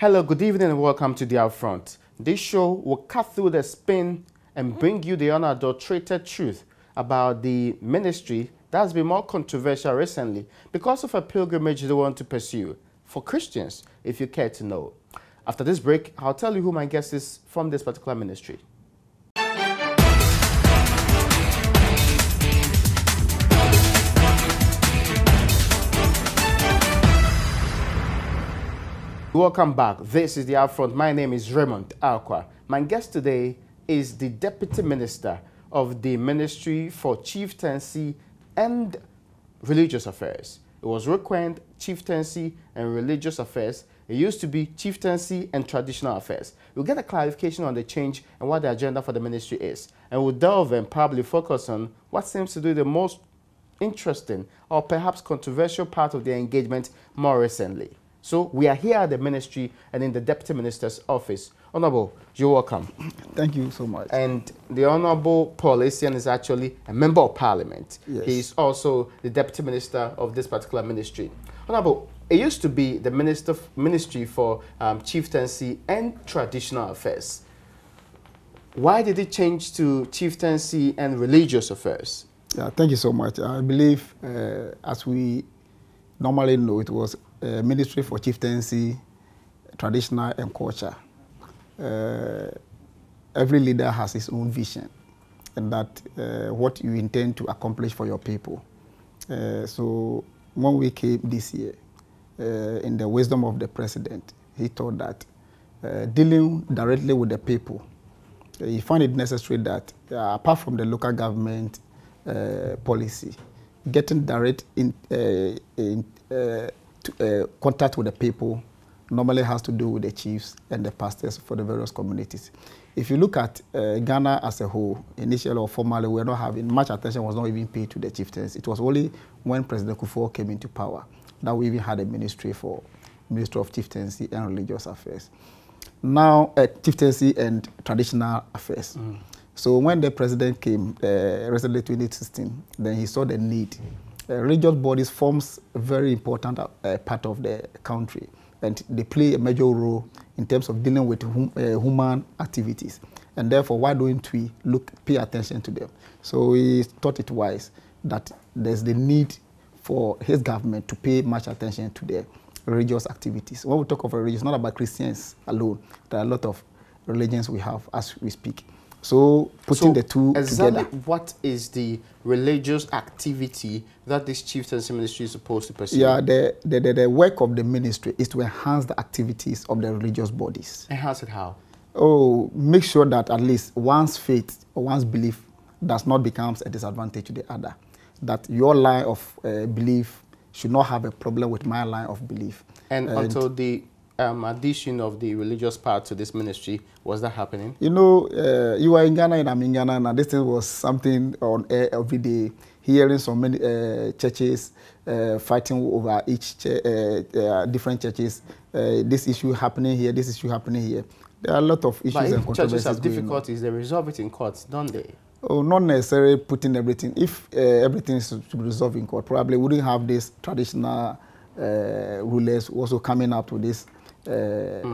Hello, good evening and welcome to the Upfront. This show will cut through the spin and bring you the unadulterated truth about the ministry that has been more controversial recently because of a pilgrimage they want to pursue for Christians, if you care to know. After this break, I'll tell you who my guest is from this particular ministry. Welcome back. This is the Upfront. My name is Raymond Akwa. My guest today is the Deputy Minister of the Ministry for Chieftaincy and Religious Affairs. It was requained Chieftaincy and Religious Affairs. It used to be Chieftaincy and Traditional Affairs. We'll get a clarification on the change and what the agenda for the ministry is. And we'll delve and probably focus on what seems to be the most interesting or perhaps controversial part of the engagement more recently. So we are here at the ministry and in the Deputy Minister's office. Honorable, you're welcome. Thank you so much. And the Honorable Paul Essin is actually a member of Parliament. Yes. He's also the Deputy Minister of this particular ministry. Honorable, it used to be the Ministry for Chieftaincy and Traditional Affairs. Why did it change to Chieftaincy and Religious Affairs? Yeah, thank you so much. I believe, as we normally know, it was Ministry for Chieftaincy, Traditional and Culture. Every leader has his own vision and that what you intend to accomplish for your people. So when we came this year, in the wisdom of the president, he thought that dealing directly with the people, he found it necessary that apart from the local government policy, getting direct contact with the people normally has to do with the chiefs and the pastors for the various communities. If you look at Ghana as a whole, initially or formally, we were not having much attention was not even paid to the chieftains. It was only when President Kufuor came into power that we even had a ministry of Chieftaincy and Religious Affairs. Now, Chieftaincy and Traditional Affairs. So when the president came, recently 2016, then he saw the need. Religious bodies forms a very important part of the country, and they play a major role in terms of dealing with human activities. And therefore, why don't we pay attention to them? So he thought it wise that there's the need for his government to pay much attention to the religious activities. When we talk of religion, it's not about Christians alone. There are a lot of religions we have as we speak. So putting the two exactly together. What is the religious activity that this chieftaincy ministry is supposed to pursue? Yeah, the work of the ministry is to enhance the activities of the religious bodies. Enhance it how? Oh, make sure that at least one's faith or one's belief does not become a disadvantage to the other. That your line of belief should not have a problem with my line of belief. And until the addition of the religious part to this ministry, was that happening? You know, you are in Ghana and I'm in Ghana, and this thing was something on air every day, hearing so many churches fighting over each different churches, this issue happening here, this issue happening here. There are a lot of issues and controversies. Churches have difficulties, they resolve it in courts, don't they? Oh, not necessarily putting everything. If everything is to be resolved in court, probably wouldn't have this traditional rulers also coming up with this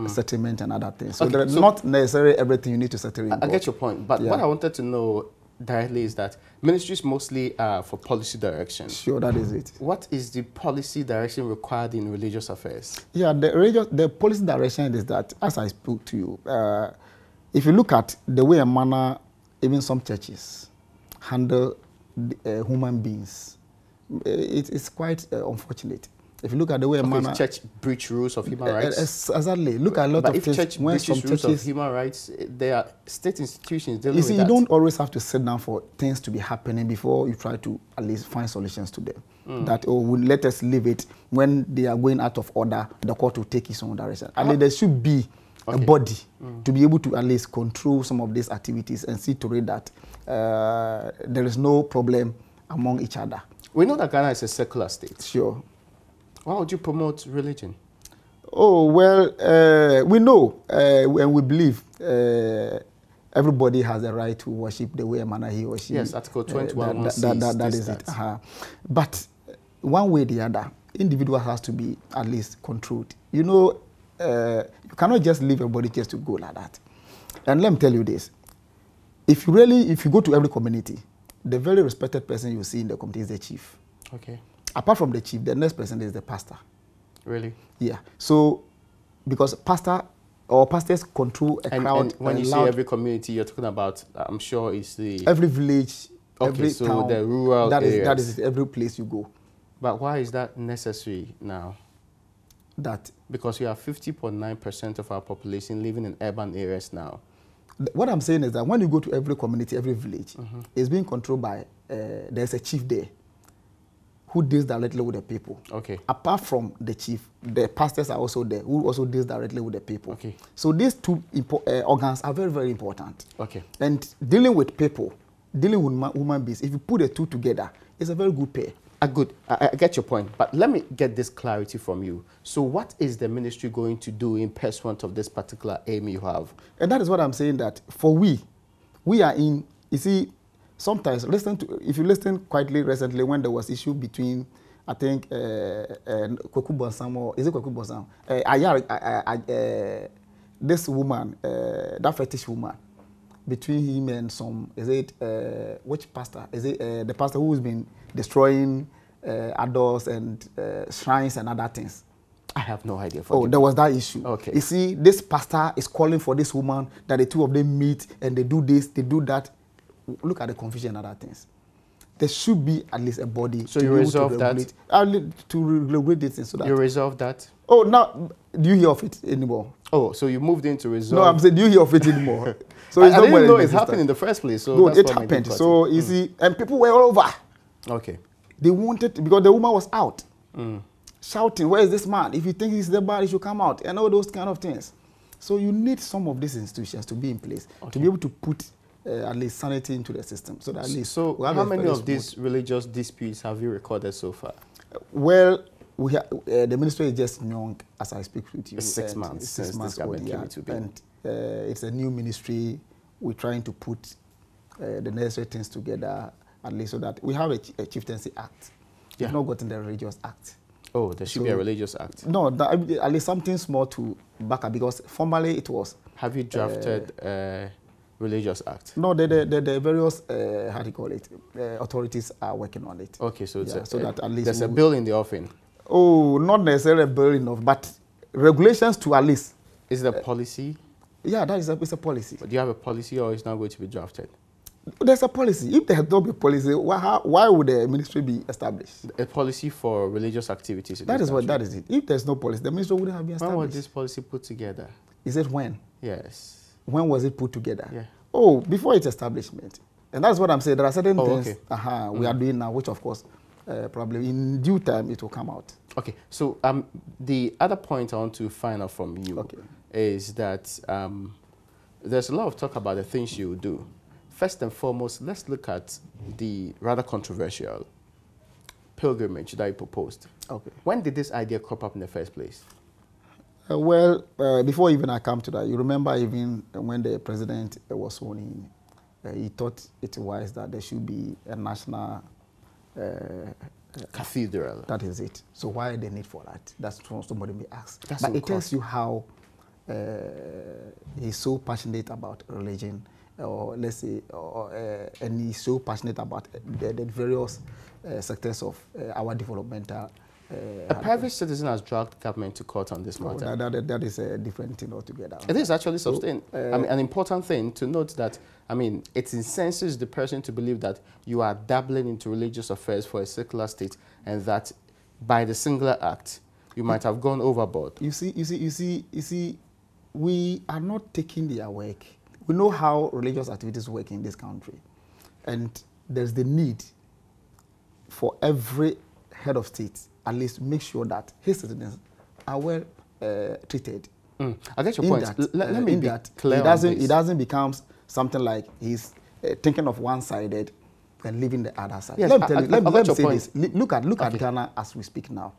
settlement and other things. So okay, there's not necessarily everything you need to settle in court. I get your point, but what I wanted to know directly is that ministries mostly for policy direction. Sure, that is it. What is the policy direction required in religious affairs? Yeah, the policy direction is that, as I spoke to you, if you look at the way and manner even some churches handle human beings, it's quite unfortunate. If you look at the way manner, church breach rules of human rights. Exactly. Look at a lot of if church breaches rules of human rights, they are state institutions dealing with that. You don't always have to sit down for things to be happening before you try to at least find solutions to them. That let us leave it when they are going out of order, the court will take its own direction. I mean, there should be a body to be able to at least control some of these activities and see to it that there is no problem among each other. We know that Ghana is a secular state. Sure. Why would you promote religion? Oh, well, we know and we believe everybody has the right to worship the way and manner he or she. Yes, Article 21 that is it. But one way or the other, individual has to be at least controlled. You know, you cannot just leave everybody just to go like that. And let me tell you this. If you go to every community, the very respected person you see in the community is the chief. Okay. Apart from the chief, the next person is the pastor. Really? Yeah. So, because pastors control a crowd. And when you say every community, you're talking about, I'm sure it's the... Every village, okay, every so town. the rural areas. That is every place you go. But why is that necessary now? That because we have 50.9% of our population living in urban areas now. What I'm saying is that when you go to every community, every village, it's being controlled by, there's a chief there who deals directly with the people. Okay. Apart from the chief, the pastors are also there who also deals directly with the people. Okay. So these two organs are very, very important. Okay. And dealing with people, dealing with human beings, if you put the two together, it's a very good pair. Good. I get your point, but let me get this clarity from you. So what is the ministry going to do in pursuit of this particular aim you have? And that is what I'm saying, that for we are in, you see, sometimes, if you listen quietly recently when there was issue between, I think, Kweku Bonsam, or is it Kweku Bonsam? This woman, that fetish woman, between him and some, is it, which pastor? Is it the pastor who's been destroying adults and shrines and other things? I have no idea. There was that issue. Okay. You see, this pastor is calling for this woman that the two of them meet and they do this, they do that. Look at the confusion and other things. There should be at least a body. So you resolve that? To regulate this thing so that. You resolve that? Oh, now, do you hear of it anymore? Oh, so you moved into resolve? No, I'm saying, do you hear of it anymore? So I didn't know it happened in the first place. So no, it happened. So you see, and people were all over. Okay. They wanted, because the woman was out, shouting, where is this man? If you think he's the man, he should come out, and all those kind of things. So you need some of these institutions to be in place, to be able to put at least sanity into the system. So that at least. So how many of these religious disputes have you recorded so far? Well, the ministry is just young as I speak with you. 6 months since this government came into being. And it's a new ministry. We're trying to put the necessary things together, at least so that we have a chieftaincy act. We've not gotten the religious act. Oh, there should be a religious act. No, at least something small to back up, because formally it was. Have you drafted religious act? No, the various, how do you call it, authorities are working on it. Okay, so, so that at least there's a bill in the offing. Oh, not necessarily a bill enough, but regulations to at least. Is it a policy? Yeah, it's a policy. But do you have a policy, or it's not going to be drafted? There's a policy. If there had not been a policy, why would the ministry be established? A policy for religious activities. That is it. If there's no policy, the ministry wouldn't have been established. When was this policy put together? Is it when? Yes. When was it put together? Yeah. Oh, before its establishment. And that's what I'm saying. There are certain things we are doing now, which of course, probably in due time it will come out. Okay. So the other point I want to find out from you is that there's a lot of talk about the things you do. First and foremost, let's look at the rather controversial pilgrimage that you proposed. Okay. When did this idea crop up in the first place? Well, before even I come to that, you remember even when the president was sworn in, he thought it wise that there should be a national cathedral. That is it. So why the need for that? That's what somebody may ask. But it tells you how he's so passionate about religion, or let's say, and he's so passionate about the various sectors of our developmental. A private citizen has dragged government to court on this matter. That is a different thing altogether. It is actually sustained. An important thing to note that, it incenses the person to believe that you are dabbling into religious affairs for a secular state, and that by the singular act, you might have gone overboard. You see, we are not taking their work. We know how religious activities work in this country. And there's the need for every head of state at least make sure that his citizens are well treated. I get your point. Let me be clear. It doesn't become something like he's thinking of one-sided and leaving the other side. Yes, let me say this. Look at Ghana as we speak now.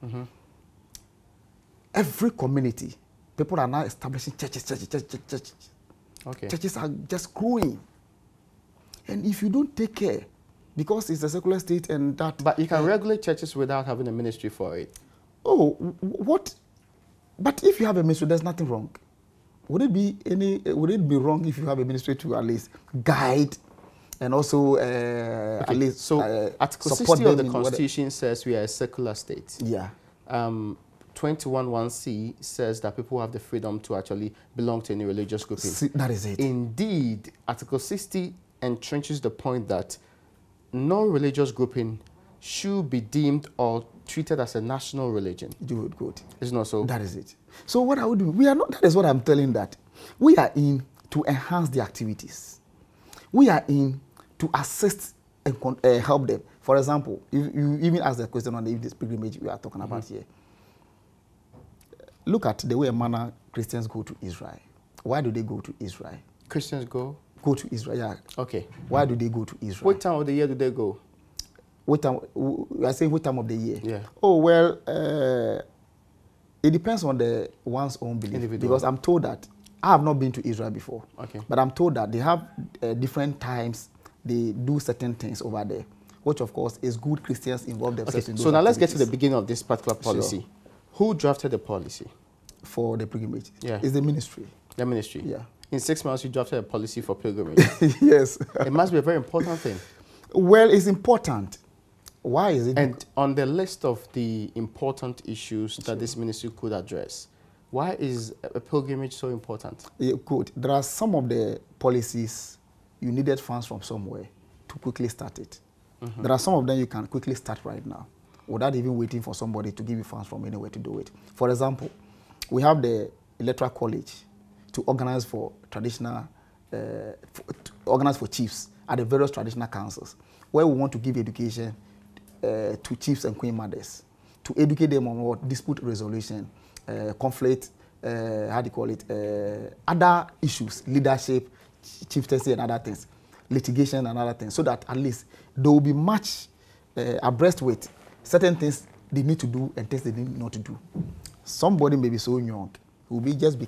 Every community, people are now establishing churches. Churches are just growing. And if you don't take care, because it's a secular state and that... But you can regulate churches without having a ministry for it. Oh, what But if you have a ministry, there's nothing wrong. Would it be wrong if you have a ministry to at least guide and also at least Article 60 of the Constitution says we are a secular state. Yeah. 21(1)(c) says that people have the freedom to actually belong to any religious grouping. That is it. Indeed, Article 60 entrenches the point that no religious grouping should be deemed or treated as a national religion. Good. It's not so. That is it. So what are we doing? We are not. That is what I'm telling. That we are in to enhance the activities. We are in to assist and help them. For example, you even ask the question on this pilgrimage we are talking about here. Look at the way a manner Christians go to Israel. Why do they go to Israel? Christians go to Israel. Yeah. Okay. Why do they go to Israel? What time of the year do they go? What time? I say what time of the year? Yeah. Oh well, it depends on the one's own belief. Individual. Because I'm told that I have not been to Israel before. Okay. But I'm told that they have different times they do certain things over there, which of course is good Christians involve themselves in those So now let's get to the activities. beginning of this particular policy. Sure. Who drafted the policy? For the pilgrimage. Yeah. It's the ministry. The ministry. Yeah. In 6 months, you drafted a policy for pilgrimage. Yes. It must be a very important thing. Well, it's important. Why is it? And on the list of the important issues that this ministry could address, why is a pilgrimage so important? Yeah, good. There are some of the policies you needed funds from somewhere to quickly start it. There are some of them you can quickly start right now without even waiting for somebody to give you funds from anywhere to do it. For example, we have the Electoral College to organize for traditional, organize for chiefs at the various traditional councils, where we want to give education to chiefs and queen mothers, to educate them on what dispute resolution, conflict, how do you call it, other issues, leadership, chieftaincy and other things, litigation and other things, so that at least they will be much abreast with certain things they need to do and things they need not to do. Somebody may be so young, will be just be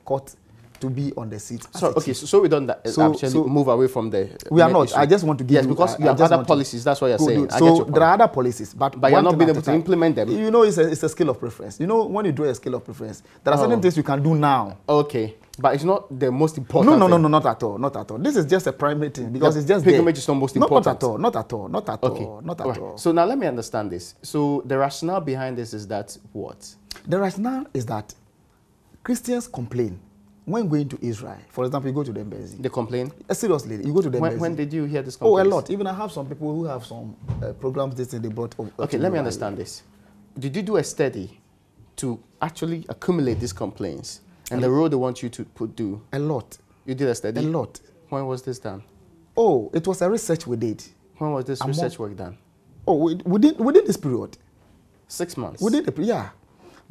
caught to be on the seat. So okay, so we don't actually move away from the. We are not. Issue. I just want to give yes, because you have other policies. That's what you're saying. So there are other policies, but you're not being able to implement them. You know, it's a scale of preference. You know, when you do a scale of preference, there are certain things you can do now. Okay, but it's not the most important. No, not at all, not at all. This is just a primary thing because it's just pilgrimage is not most important. Not at all. So now let me understand this. So the rationale behind this is that what? The rationale is that Christians complain when going to Israel. For example, you go to the embassy. They complain? Seriously, you go to the embassy. When did you hear this complaint? Oh, a lot. Even I have some people who have some programs this thing they brought over. Okay, let me understand this. Did you do a study to actually accumulate these complaints and the role they want you to do? A lot. You did a study? A lot. When was this done? Oh, it was a research we did. When was this research work done? Oh, within this period. 6 months? Yeah.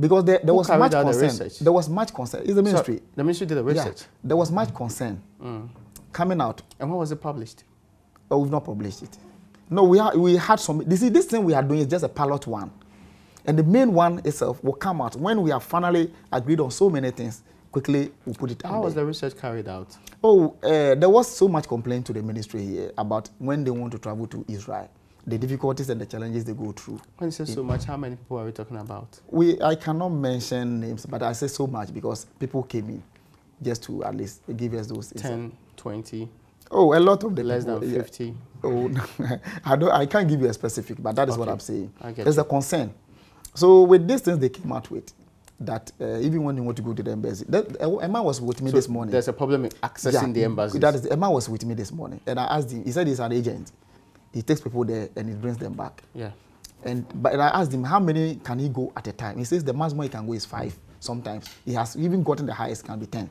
Because there was much concern. There was much concern. It's the ministry. So the ministry did the research? Yeah. There was much concern coming out. And when was it published? Oh, we've not published it. No, we had some. You see, this thing we are doing is just a pilot one. And the main one itself will come out when we have finally agreed on so many things. Quickly, we'll put it out. How was the research carried out? Oh, there was so much complaint to the ministry here about when they want to travel to Israel, the difficulties and the challenges they go through. When you say so much, how many people are we talking about? I cannot mention names, but I say so much because people came in just to at least give us those 10, 20? Oh, a lot of them. Less than 50? Yeah. Oh, I can't give you a specific, but that is what I'm saying. There's you. A concern. So with these things they came out with, that even when you want to go to the embassy, Emma was with me this morning. There's a problem in accessing the embassy. Emma was with me this morning, and I asked him. He said he's an agent. He takes people there and he brings them back. Yeah. But I asked him how many can he go at a time. He says the maximum he can go is 5. Sometimes he has even gotten the highest can be 10.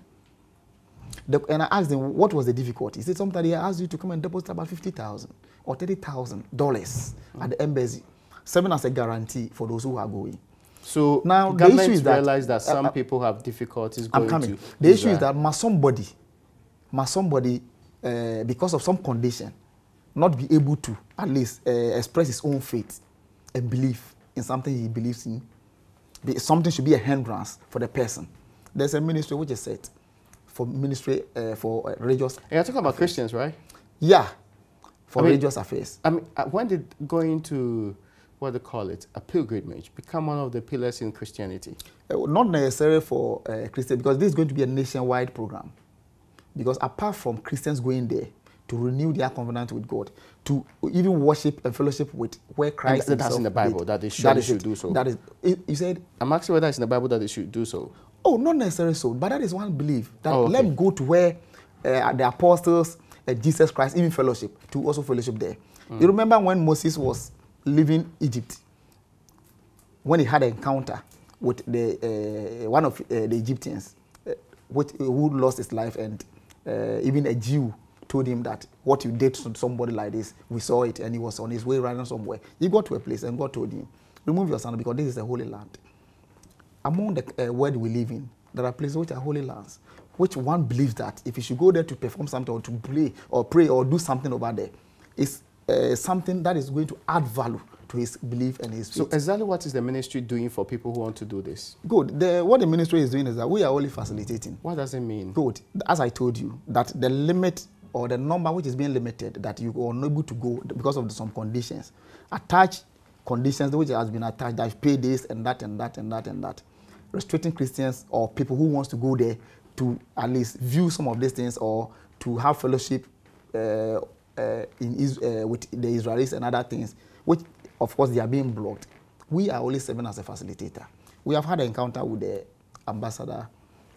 And I asked him what was the difficulty. He said sometimes he asked you to come and deposit about $50,000 or $30,000 at the embassy, serving as a guarantee for those who are going. So now the issue is realize that some people have difficulties going to The issue is that must somebody because of some condition not be able to at least express his own faith and belief in something he believes in. Something should be a hindrance for the person. There's a ministry which is set for ministry for religious. And you're talking about Christians, right? Yeah, for religious affairs. I mean, when did going to what do they call it, a pilgrimage, become one of the pillars in Christianity? Not necessarily for Christians, because this is going to be a nationwide program. Because apart from Christians going there to renew their covenant with God, to even worship and fellowship with where Christ and that's in the Bible, that they should do so. That is, you said? I'm asking whether it's in the Bible that they should do so. Oh, not necessarily so, but that is one belief. That okay. Let them go to where the apostles, Jesus Christ, even fellowship, to also fellowship there. You remember when Moses was leaving Egypt, when he had an encounter with the one of the Egyptians, who lost his life, and even a Jew told him that what you did to somebody like this, we saw it, and he was on his way running somewhere. He got to a place, and God told him, remove your sandal, because this is a holy land. Among the world we live in, there are places which are holy lands, which one believes that if you should go there to perform something or to pray or do something over there, it's something that is going to add value to his belief and his faith. So exactly what is the ministry doing for people who want to do this? Good. What the ministry is doing is that we are only facilitating. What does it mean? Good. As I told you, that the limit or the number which is being limited, that you are unable to go because of some conditions, attached conditions which has been attached, that you pay this and that and that and that and that, restricting Christians or people who wants to go there to at least view some of these things or to have fellowship with the Israelis and other things, which of course they are being blocked. We are only serving as a facilitator. We have had an encounter with the ambassador,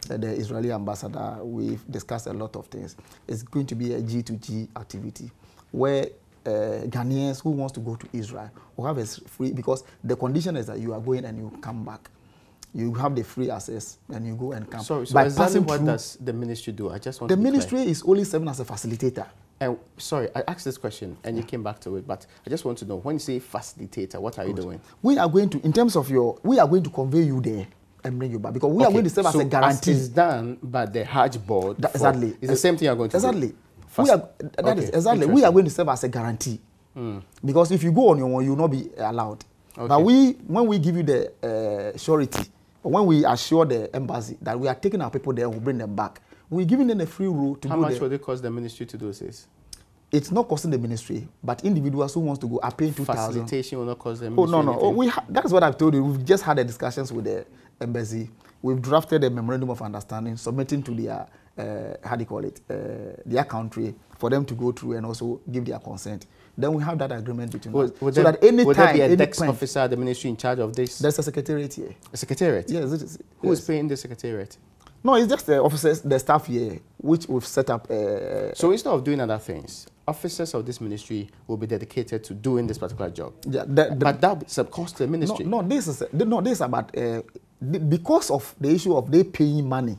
the Israeli ambassador. We've discussed a lot of things. It's going to be a G2G activity where Ghanaians who wants to go to Israel will have a free, because the condition is that you are going and you come back. You have the free access and you go and come. Sorry, so exactly what does the ministry do? I just want to be clear. The ministry is only serving as a facilitator. And sorry, I asked this question and you came back to it, but I just want to know, when you say facilitator, what are you doing? We are going to, in terms of we are going to convey you there and bring you back, because we are going to serve as a guarantee. It's done by the Hajj board. Exactly. It's the same thing you are going to do. Exactly. We are going to serve as a guarantee. Because if you go on your own, you will not be allowed. Okay. But when we give you the surety, or when we assure the embassy that we are taking our people there and we'll bring them back, we're giving them a free route to go there. How much will it cost the ministry to do this? It's not costing the ministry, but individuals who wants to go are paying 2,000. Facilitation will not cost the ministry. Oh, no. That's what I've told you. We've just had the discussions with the embassy. We've drafted a memorandum of understanding, submitting to their, their country for them to go through and also give their consent. Then we have that agreement between us. Would there be a desk officer at the ministry in charge of this? There's a secretariat here. A secretariat? Yes. Who is paying the secretariat? No, it's just the officers, the staff here, which we've set up. So instead of doing other things, officers of this ministry will be dedicated to doing this particular job. Yeah, but that will be some cost to the ministry. This is about because of the issue of they paying money.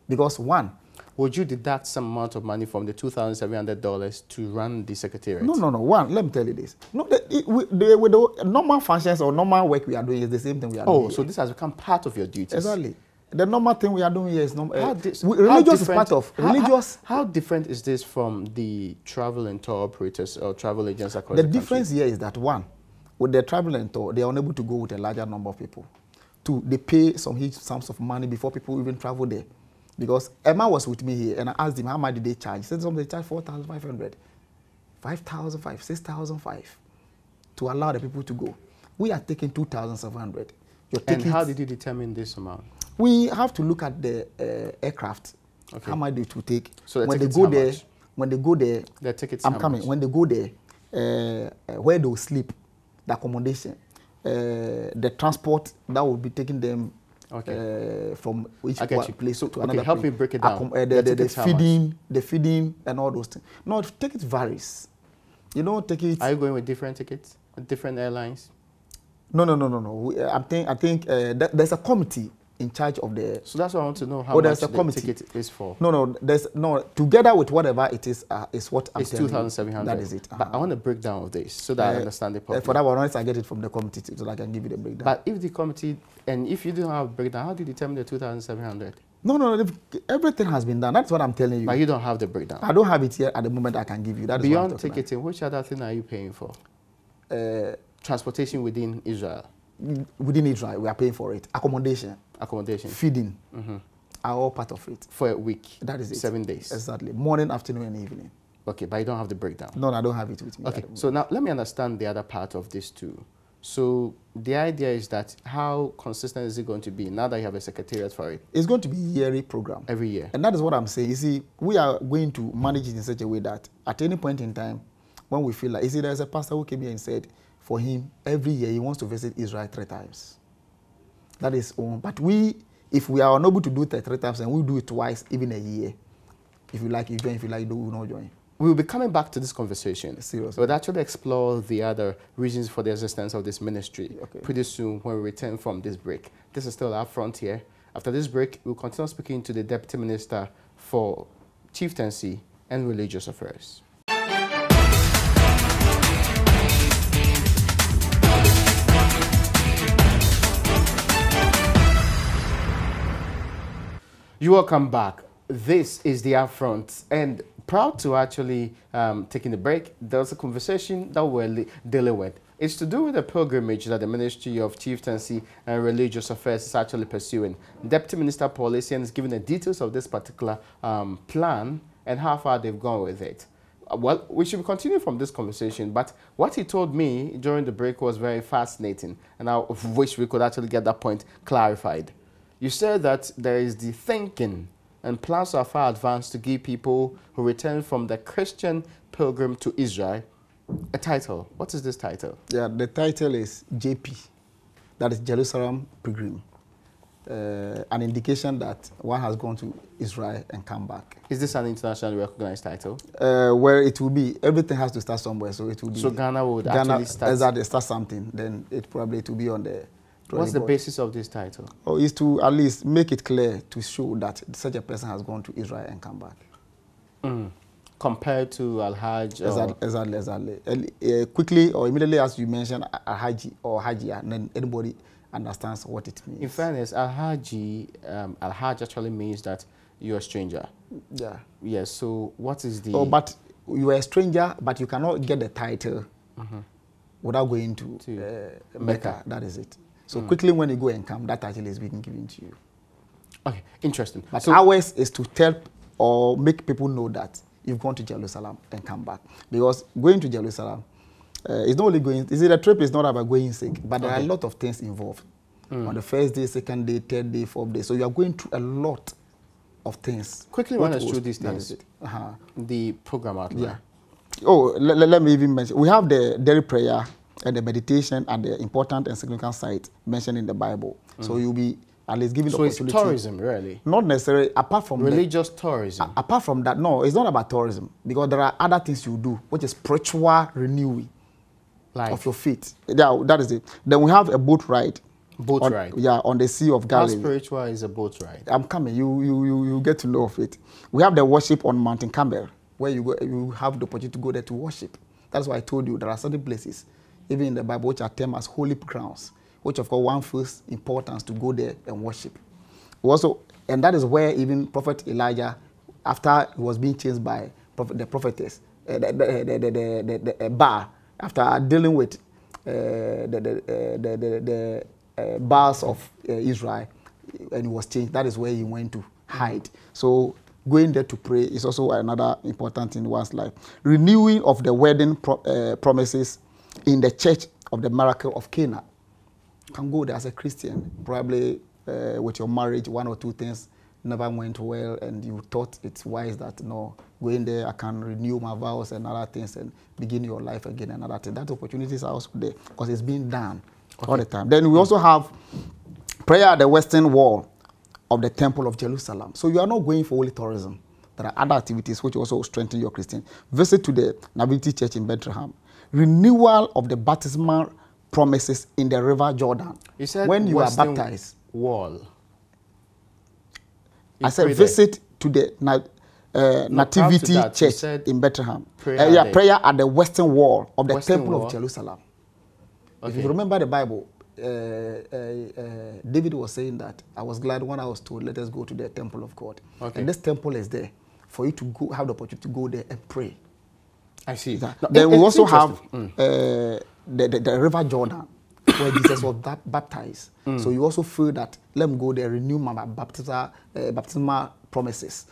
Because one, would you deduct some amount of money from the $2,700 to run the secretariat? No. One, let me tell you this. With the normal functions or normal work we are doing is the same thing we are doing. Oh, so this has become part of your duties. Exactly. The normal thing we are doing here is religious is part of religious. How different is this from the travel and tour operators or travel agents across the the country? Difference here is that one, with the travel and tour, they are unable to go with a larger number of people. Two, they pay some huge sums of money before people even travel there. Because Emma was with me here, and I asked him how much did they charge. He said they charge 4,500, 5,500, 6,500 to allow the people to go. We are taking 2,700. And how did you determine this amount? We have to look at the aircraft. Okay. How much do to take? So when they go there, the tickets. I'm coming. When they go there, where they will sleep, the accommodation, the transport that will be taking them. Okay. From each place to another. Help me break it down. The feeding and all those things. No, tickets varies. You know, tickets. Are you going with different tickets, with different airlines? No. I think there's a committee in charge of the. So that's what I want to know. How much the ticket is for? No. Together with whatever it is what I'm telling you. It's 2,700. That is it. But I want a breakdown of this so that I understand the properly. For that one, I get it from the committee so that I can give you the breakdown. But if the committee and if you don't have a breakdown, how do you determine the 2,700? No. Everything has been done. That's what I'm telling you. But you don't have the breakdown. I don't have it here at the moment. I can give you that. Beyond ticketing, which other thing are you paying for? Transportation within Israel. Within Israel, we are paying for it. Accommodation, feeding, are all part of it. For a week. That is it. 7 days. Exactly. Morning, afternoon, and evening. Okay, but you don't have the breakdown. No, I don't have it with me. Okay, so now let me understand the other part of this too. So the idea is that how consistent is it going to be now that you have a secretariat for it? It's going to be a yearly program. Every year. And that is what I'm saying. You see, we are going to manage it in such a way that at any point in time, when we feel like, you see, there's a pastor who came here and said, for him, every year he wants to visit Israel 3 times. That is own. But if we are unable to do it 3 times, and we do it twice, even a year. If you like, you join. If you like, you will not join. We will be coming back to this conversation. Seriously. We'll actually explore the other reasons for the existence of this ministry pretty soon when we return from this break. This is still Upfront here. After this break, we'll continue speaking to the Deputy Minister for Chieftaincy and Religious Affairs. You welcome back. This is the Upfront, and proud to actually taking the break. There was a conversation that we're dealing with. It's to do with the pilgrimage that the Ministry of Chieftaincy and Religious Affairs is actually pursuing. Deputy Minister Paul Essin is giving the details of this particular plan and how far they've gone with it. Well, we should continue from this conversation, but what he told me during the break was very fascinating, and I wish we could actually get that point clarified. You said that there is the thinking and plans are far advanced to give people who return from the Christian pilgrim to Israel a title. What is this title? Yeah, the title is JP, that is Jerusalem Pilgrim. An indication that one has gone to Israel and come back. Is this an internationally recognized title? Where it will be, everything has to start somewhere, so it will be. So Ghana would actually start something, then it probably will be on the. What's the basis of this title? Oh, is to at least make it clear to show that such a person has gone to Israel and come back. Compared to Al-Hajj? Exactly. Quickly or immediately as you mentioned Al-Hajj or Hajjia, and then anybody understands what it means. In fairness, Al-Hajj actually means that you're a stranger. Yeah. Yes, so what is the... Oh, but you are a stranger, but you cannot get the title without going to Mecca. That is it. So quickly when you go and come, that title is being given to you. Okay, interesting. But so ours is to tell or make people know that you've gone to Jerusalem and come back. Because going to Jerusalem is not only going, the trip is not about going sick, but there are a lot of things involved. On the first day, second day, third day, fourth day. So you are going through a lot of things. Quickly run us through these things. The program outline. Yeah. Oh, let me even mention. We have the daily prayer and the meditation and the important and significant site mentioned in the Bible. So you'll be at least given the opportunity. So it's tourism, really? Not necessarily, apart from religious tourism. Apart from that, no, it's not about tourism, because there are other things you do, which is spiritual renewing of your faith. Yeah, that is it. Then we have a boat ride. Boat ride? Yeah, on the Sea of Galilee. How spiritual is a boat ride? I'm coming. You get to know of it. We have the worship on Mountain Carmel, where you have the opportunity to go there to worship. That's why I told you there are certain places, even in the Bible, which are termed as holy grounds, which of course one feels importance to go there and worship. Also, and that is where even Prophet Elijah, after he was being chased by the prophetess, the Baal, after dealing with the Baals of Israel, and he was changed, that is where he went to hide. So going there to pray is also another important thing in one's life. Renewing of the wedding promises in the church of the miracle of Cana. You can go there as a Christian, probably with your marriage, 1 or 2 things never went well, and you thought it's wise that, no, going there, I can renew my vows and other things and begin your life again and other things. That opportunities are also there because it's being done all the time. Then we also have prayer at the western wall of the Temple of Jerusalem. So you are not going for only tourism. There are other activities which also strengthen your Christian. Visit to the Nativity Church in Bethlehem. Renewal of the baptismal promises in the River Jordan. You said when you are baptized. Wall. I said visit to the Nativity Church in Bethlehem. Prayer at the western wall of the Temple of Jerusalem. Okay. If you remember the Bible, David was saying that I was glad when I was told, let us go to the temple of God. Okay. And this temple is there for you to go, have the opportunity to go there and pray. I see. Then we also have the River Jordan, where Jesus was baptized. So you also feel that, let me go there, renew my baptismal promises.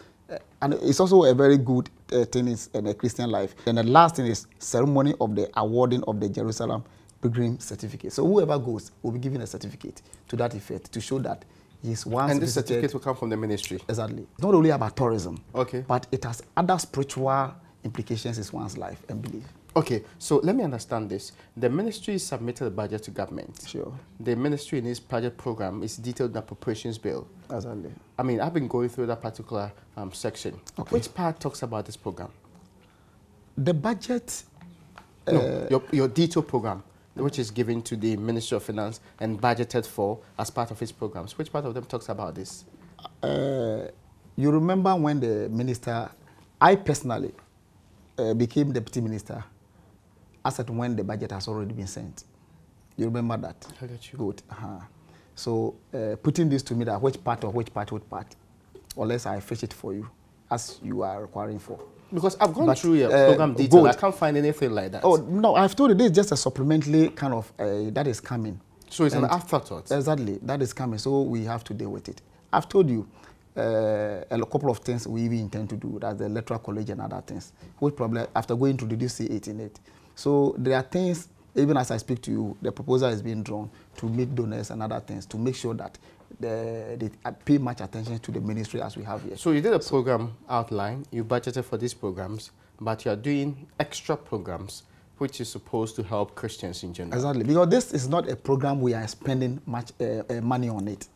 And it's also a very good thing in a Christian life. And the last thing is ceremony of the awarding of the Jerusalem pilgrim certificate. So whoever goes will be given a certificate to that effect to show that he's once And this visited. certificate will come from the ministry? Exactly. It's not only about tourism, okay, but it has other spiritual implications in one's life and belief. Okay, so let me understand this. The ministry submitted a budget to government. Sure. The ministry in its project program is detailed in the appropriations bill. Exactly. I mean, I've been going through that particular section. Okay. Which part talks about this program? The budget... No, your detailed program, which is given to the Ministry of Finance and budgeted for as part of its programs. Which part of them talks about this? You remember when the minister, I personally became deputy minister as at when the budget has already been sent. You remember that? I get you. Good. So putting this to me that which part, unless I fetch it for you, as you are requiring for. Because I've gone through your program detail. Good. I can't find anything like that. Oh, no, I've told you this is just a supplementary kind of, that is coming. So it's an afterthought? Exactly, that is coming, so we have to deal with it. I've told you a couple of things we even intend to do, that's the electoral college and other things, which probably after going to the DC 18 So there are things, even as I speak to you, the proposal is being drawn to meet donors and other things to make sure that they pay much attention to the ministry as we have here. So you did a program outline, you budgeted for these programs, but you are doing extra programs which is supposed to help Christians in general. Exactly, because this is not a program we are spending much money on it.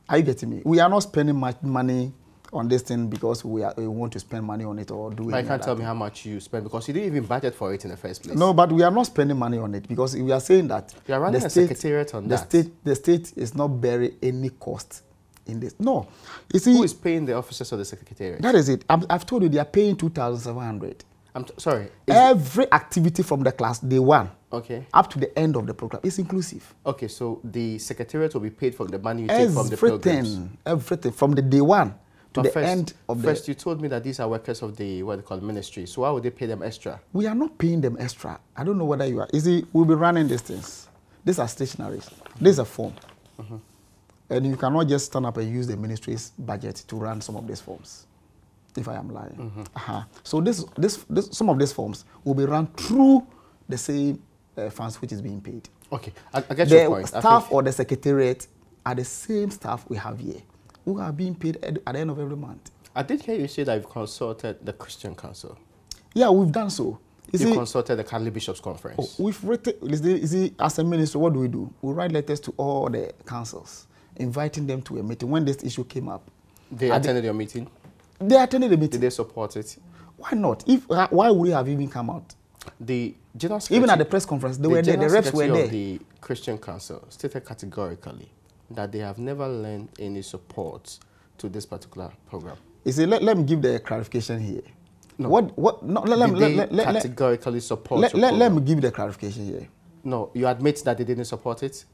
Are you getting me? We are not spending much money on this thing because we want to spend money on it or do it. But you can't tell me how much you spend because you didn't even budget for it in the first place. No, but we are not spending money on it because we are saying that you are running a secretariat on that. The state is not bearing any cost in this. No. You see, who is paying the officers of the secretariat? That is it. I've told you they are paying 2,700. I'm sorry. Every activity from the class day one up to the end of the program is inclusive. Okay, so the secretariat will be paid from the money you take from the programs. Everything from the day one to the end of the... First, you told me that these are workers of the, what they call ministry. So why would they pay them extra? We are not paying them extra. I don't know whether you are... You see, we'll be running these things. These are stationaries. This is a form. And you cannot just stand up and use the ministry's budget to run some of these forms, if I am lying. So some of these forms will be run through the same funds which is being paid. Okay, I get your point. The staff or the secretariat are the same staff we have here, who are being paid at the end of every month. I did hear you say that you've consulted the Christian Council. Yeah, we've done so. You consulted the Catholic Bishops' Conference. We've written, as a ministry, what do? We write letters to all the councils, inviting them to a meeting. When this issue came up, they attended your meeting? They attended the meeting. Did they support it? Why not? Why would they have even come out? The General Secretary, even at the press conference, they were there. The reps were there. Of the Christian Council stated categorically that they have never lent any support to this particular program. You see, let me give the clarification here. No. Let categorically support. Let me give the clarification here. No, you admit that they didn't support it.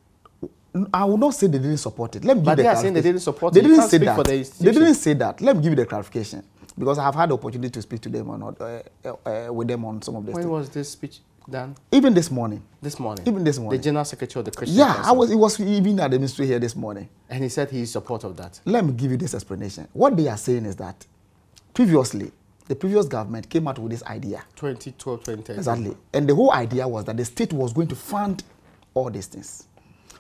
I will not say they didn't support it. Let me give but the they are saying they didn't support it. They didn't say that. They didn't say that. Let me give you the clarification because I have had the opportunity to speak to them with them on some of this. When was this speech done? Even this morning. This morning. Even this morning. The General Secretary of the Christian Council. Yeah, it was even at the ministry here this morning. And he said he is support of that. Let me give you this explanation. What they are saying is that previously, the previous government came out with this idea. 2012, 2013. Exactly. And the whole idea was that the state was going to fund all these things.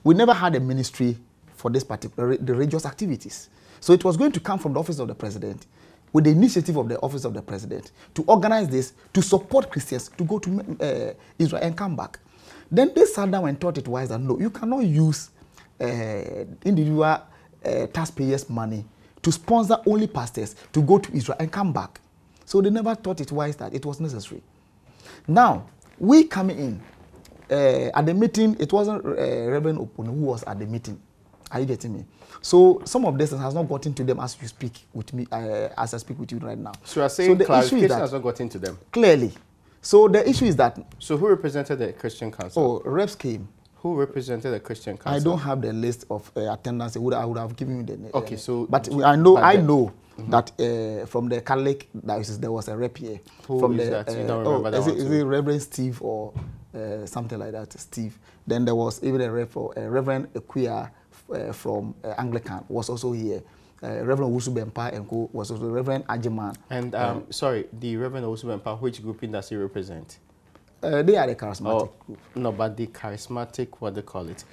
We never had a ministry for this particular, the religious activities. So it was going to come from the office of the president with the initiative of the office of the president to organize this, to support Christians to go to Israel and come back. Then they sat down and thought it wise that no, you cannot use individual taxpayers' money to sponsor only pastors to go to Israel and come back. So they never thought it wise that it was necessary. Now, we coming in, at the meeting, it wasn't Reverend Opuni who was at the meeting. Are you getting me? So some of this has not gotten to them as you speak with me, as I speak with you right now. So you are saying the clarification has not gotten to them? Clearly. So the issue is that... So who represented the Christian Council? Oh, reps came. Who represented the Christian Council? I don't have the list of attendance. I would have given you the name. Okay, so... But I know that from the Catholic diocese, there was a rep here. Who from is that? You don't remember that one is it Reverend Steve or something like that, Steve? Then there was even a rep for Reverend Equia from Anglican was also here. Reverend Owusu Bempa and Co was also Reverend Ajiman. And sorry, the Reverend Owusu Bempa, which grouping does he represent? They are the charismatic group. No, but the charismatic, what they call it,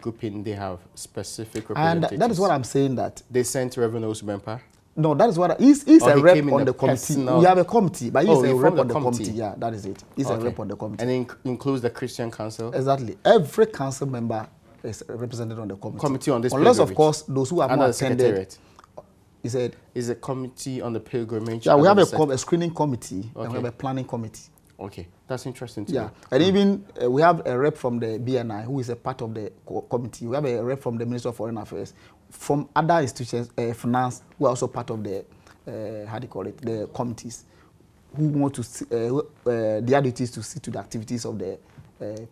grouping, they have specific And representatives. that is what I'm saying that. They sent Reverend Osubempa? No, that is what, he's a rep on the committee. We have a committee, but he's a rep on the committee. Yeah, that is it. He's a rep on the committee. And it includes the Christian Council? Exactly. Every council member is represented on the committee. Committee on this Unless, of course, those who have not attended. He said, is a committee on the pilgrimage? Yeah, we have a screening committee and we have a planning committee. Okay, that's interesting too. Yeah, and even we have a rep from the BNI who is a part of the committee. We have a rep from the Ministry of Foreign Affairs, from other institutions, finance, who are also part of the, how do you call it, the committees, who want to see, their duty is to see to the activities of the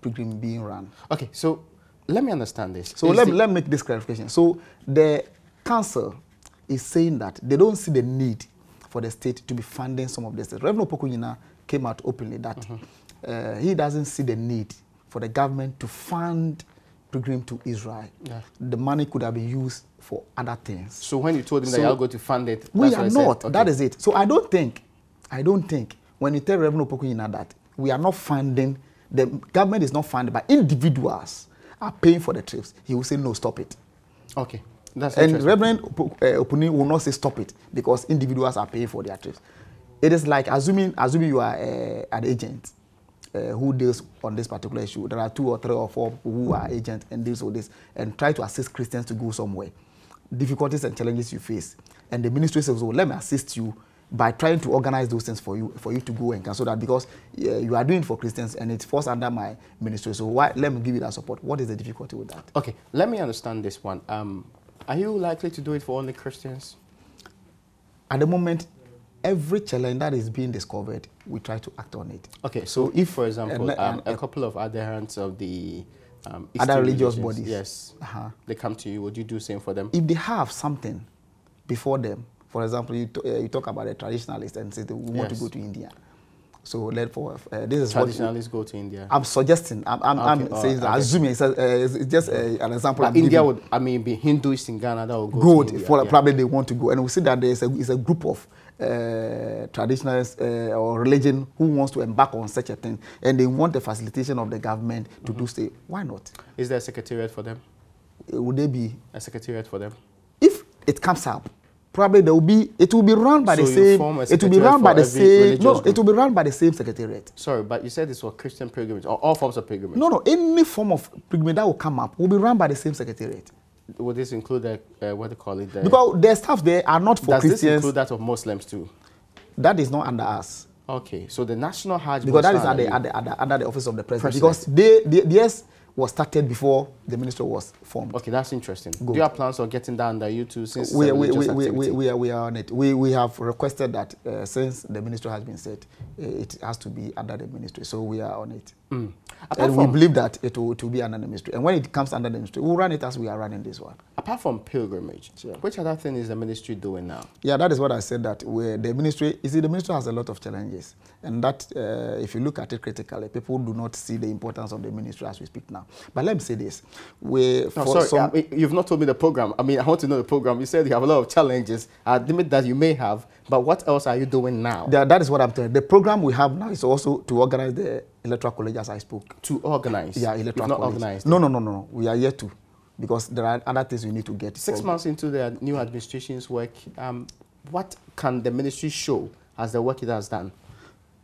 pilgrim being run. Okay, so let me understand this. So let me make this clarification. So the council is saying that they don't see the need for the state to be funding some of this. Reverend Opokunyina came out openly that he doesn't see the need for the government to fund pilgrim to Israel. Yeah. The money could have been used for other things. So when you told him that you're going to fund it, we are not. Okay. That is it. So I don't think when you tell Reverend Opokunyina that we are not funding, the government is not funded, but individuals are paying for the trips, he will say, no, stop it. Okay. That's and Reverend Opokunyina will not say stop it because individuals are paying for their trips. It is like assuming you are an agent who deals on this particular issue. There are 2 or 3 or 4 who are agents and deals with this and try to assist Christians to go somewhere. Difficulties and challenges you face. And the ministry says, oh, let me assist you by trying to organize those things for you to go and cancel that because you are doing it for Christians and it falls under my ministry. So let me give you that support. What is the difficulty with that? Okay, let me understand this one. Are you likely to do it for only Christians? At the moment, every challenge that is being discovered, we try to act on it. Okay, so if, for example, a couple of adherents of the other religious bodies, yes, they come to you, would you do the same for them? If they have something before them, for example, you talk about a traditionalist and say we want to go to India. So this is traditionalists go to India. I'm suggesting. I'm saying, assuming it's just an example. Like India would, be Hinduists in Ghana that will go to India. Probably they want to go, and we see that there's a group of traditionalists or religion who wants to embark on such a thing, and they want the facilitation of the government to do so. Why not? Is there a secretariat for them? Would there be a secretariat for them? If it comes up. Probably it will be run by the same. It will be run by the same. No, it will be run by the same secretariat. Sorry, but you said this was Christian pilgrimage or all forms of pilgrimage. No, any form of pilgrimage that will come up will be run by the same secretariat. Would this include what do you call it? Because the staff there are not for Christians. Does this include that of Muslims too? That is not under us. Okay, so the National Hajj. Because that is under the office of the president. Because theirs was started before the ministry was formed. Okay, that's interesting. Good. Do you have plans on getting that under you too? Since we are on it. We have requested that since the ministry has been set, it has to be under the ministry. So we are on it. And we believe that it will be under the ministry. And when it comes under the ministry, we'll run it as we are running this one. Apart from pilgrimage, which other thing is the ministry doing now? Yeah, that is what I said, that the ministry, you see, the ministry has a lot of challenges. And that, if you look at it critically, people do not see the importance of the ministry as we speak now. But let me say this. You've not told me the program. I want to know the program. You said you have a lot of challenges. I admit that you may have, but what else are you doing now? That is what I'm telling you. The program we have now is also to organize the electoral college, as I spoke. To organize? Yeah, electoral college. Not organized? No. We are yet to. Because there are other things we need to get. 6 months into the new administration's work, what can the ministry show as the work it has done?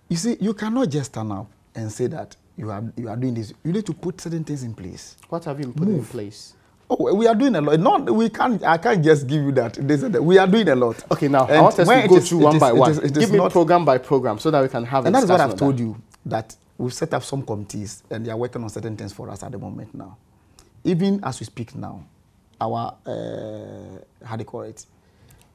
You see, you cannot just stand up and say that you are doing this. You need to put certain things in place. What have you put in place? Oh, we are doing a lot. I can't just give you that. We are doing a lot. Okay, now I want us to go through one by one. Give me program by program so that we can have. And that is what I've told you, that we've set up some committees and they are working on certain things for us at the moment now. Even as we speak now, our how do you call it?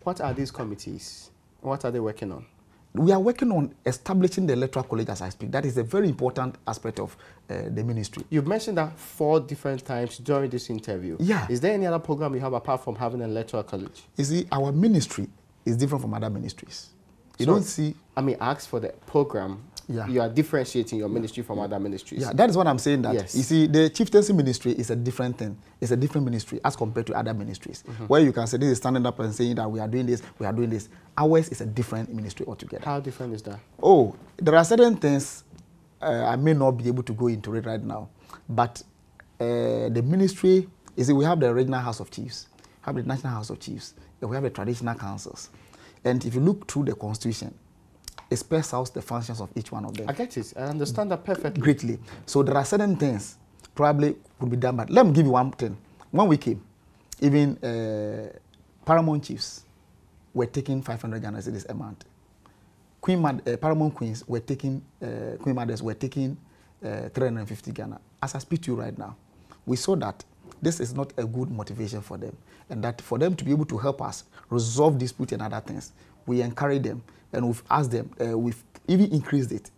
What are these committees? What are they working on? We are working on establishing the electoral college as I speak. That is a very important aspect of the ministry. You've mentioned that 4 different times during this interview. Yeah. Is there any other program you have apart from having an electoral college? You see, our ministry is different from other ministries. You don't see... ask for the program. Yeah. You are differentiating your ministry from other ministries. Yeah, that is what I'm saying. That yes. You see, the chieftaincy ministry is a different thing. It's a different ministry as compared to other ministries. Where you can say this is standing up and saying that we are doing this, we are doing this. Ours is a different ministry altogether. How different is that? Oh, there are certain things I may not be able to go into it right now, but the ministry, we have the regional House of Chiefs, have the National House of Chiefs, and we have the traditional councils. And if you look through the constitution, it spells out the functions of each one of them. I get it. I understand that perfectly. Greatly. So there are certain things probably could be done, but let me give you one thing. When we came, even Paramount Chiefs were taking 500 Ghana cedis a month. Paramount Queens were taking, Queen Mothers were taking 350 Ghana. As I speak to you right now, we saw that this is not a good motivation for them, and that for them to be able to help us resolve dispute and other things, we encourage them, and we've asked them, we've even increased it.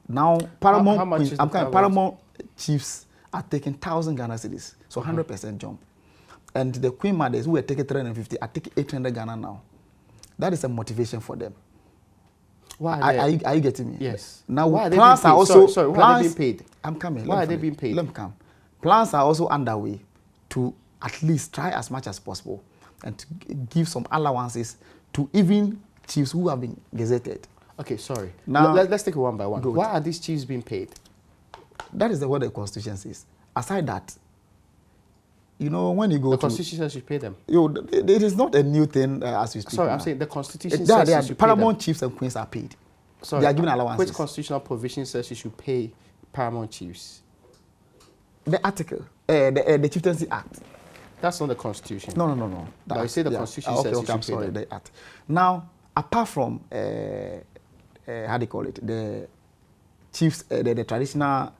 Now, Paramount Chiefs are taking 1,000 Ghana cedis, so 100% jump. And the Queen Mothers, who were taking 350, are taking 800 Ghana now. That is a motivation for them. Why are you getting me? Yes. Now, why plans are also... Sorry, why are they being paid? I'm coming. Why are they being paid? Let me come. Plans are also underway to at least try as much as possible and to give some allowances to even chiefs who have been gazetted. Okay, sorry. Now, let's take it one by one. Good. Why are these chiefs being paid? That is what the Constitution says. Aside that, you know, when you go the Constitution says you pay them. It is not a new thing as we speak. Sorry, now. I'm saying the Constitution says you should Paramount pay them. Chiefs and Queens are paid. Sorry, they are given allowances. Which constitutional provision says you should pay Paramount Chiefs? The article, the Chieftaincy Act. That's not the Constitution. No. But I say the Constitution says you should pay them. The Act. Now, apart from, how do you call it, the chiefs, the traditional